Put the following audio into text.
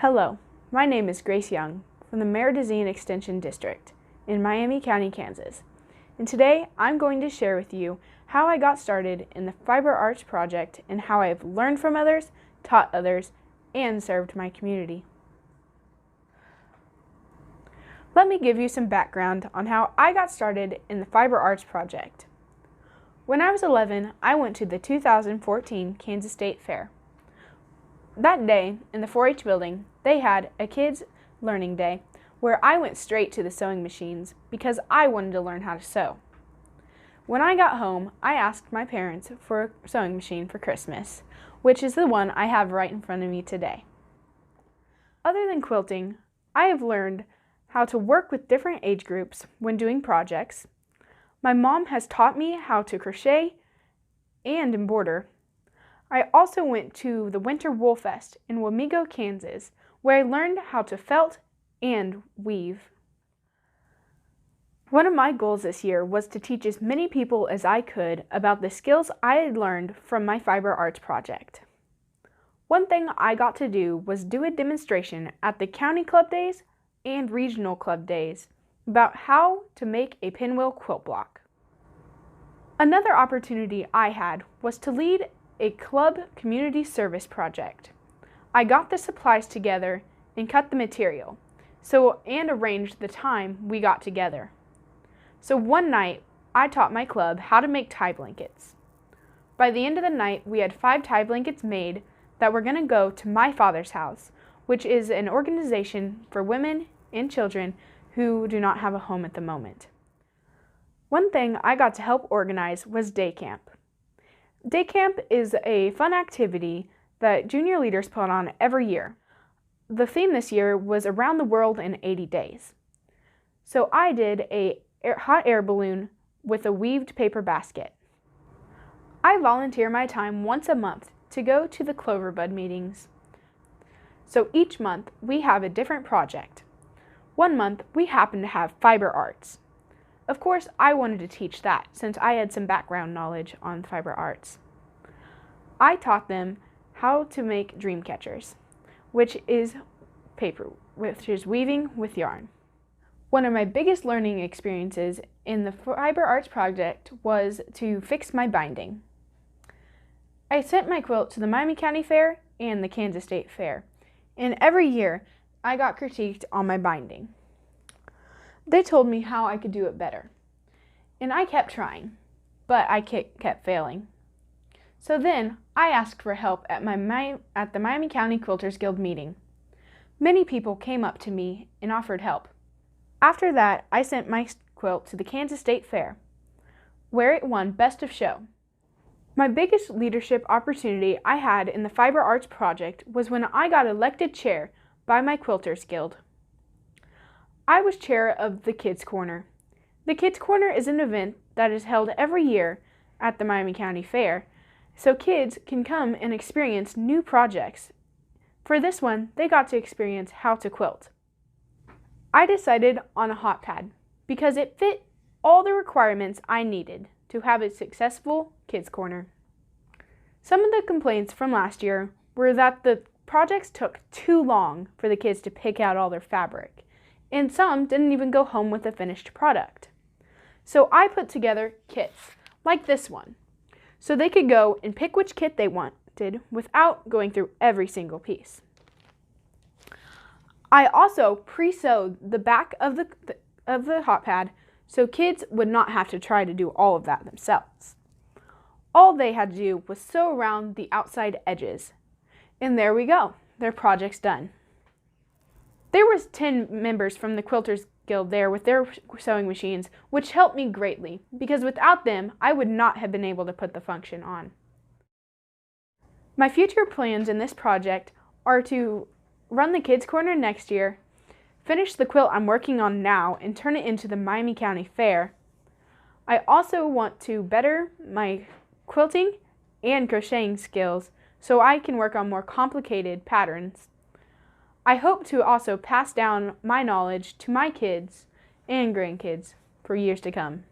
Hello, my name is Grace Young from the Meridazine Extension District in Miami County, Kansas. And today I'm going to share with you how I got started in the Fiber Arts Project and how I have learned from others, taught others, and served my community. Let me give you some background on how I got started in the Fiber Arts Project. When I was 11, I went to the 2014 Kansas State Fair. That day, in the 4-H building, they had a kids' learning day where I went straight to the sewing machines because I wanted to learn how to sew. When I got home, I asked my parents for a sewing machine for Christmas, which is the one I have right in front of me today. Other than quilting, I have learned how to work with different age groups when doing projects. My mom has taught me how to crochet and embroider. I also went to the Winter Wool Fest in Wamego, Kansas, where I learned how to felt and weave. One of my goals this year was to teach as many people as I could about the skills I had learned from my Fiber Arts Project. One thing I got to do was do a demonstration at the County Club Days and Regional Club Days about how to make a pinwheel quilt block. Another opportunity I had was to lead a club community service project. I got the supplies together and cut the material, and arranged the time we got together. So one night, I taught my club how to make tie blankets. By the end of the night, we had 5 tie blankets made that were going to go to My Father's House, which is an organization for women and children who do not have a home at the moment. One thing I got to help organize was day camp. Day camp is a fun activity that junior leaders put on every year. The theme this year was Around the World in 80 Days. So I did a hot air balloon with a weaved paper basket. I volunteer my time once a month to go to the Cloverbud meetings. So each month we have a different project. One month we happen to have fiber arts. Of course, I wanted to teach that since I had some background knowledge on fiber arts. I taught them how to make dream catchers, which is weaving with yarn. One of my biggest learning experiences in the Fiber Arts Project was to fix my binding. I sent my quilt to the Miami County Fair and the Kansas State Fair, and every year I got critiqued on my binding. They told me how I could do it better, and I kept trying, but I kept failing. So then I asked for help at the Miami County Quilters Guild meeting. Many people came up to me and offered help. After that, I sent my quilt to the Kansas State Fair, where it won Best of Show. My biggest leadership opportunity I had in the Fiber Arts Project was when I got elected chair by my Quilters Guild. I was chair of the Kids Corner. The Kids Corner is an event that is held every year at the Miami County Fair, so kids can come and experience new projects. For this one, they got to experience how to quilt. I decided on a hot pad because it fit all the requirements I needed to have a successful Kids Corner. Some of the complaints from last year were that the projects took too long for the kids to pick out all their fabric, and some didn't even go home with a finished product. So I put together kits like this one, so they could go and pick which kit they wanted without going through every single piece. I also pre-sewed the back of the hot pad so kids would not have to try to do all of that themselves. All they had to do was sew around the outside edges. And there we go, their project's done. There was 10 members from the Quilters Guild there with their sewing machines, which helped me greatly, because without them, I would not have been able to put the function on. My future plans in this project are to run the Kids Corner next year, finish the quilt I'm working on now, and turn it into the Miami County Fair. I also want to better my quilting and crocheting skills so I can work on more complicated patterns. I hope to also pass down my knowledge to my kids and grandkids for years to come.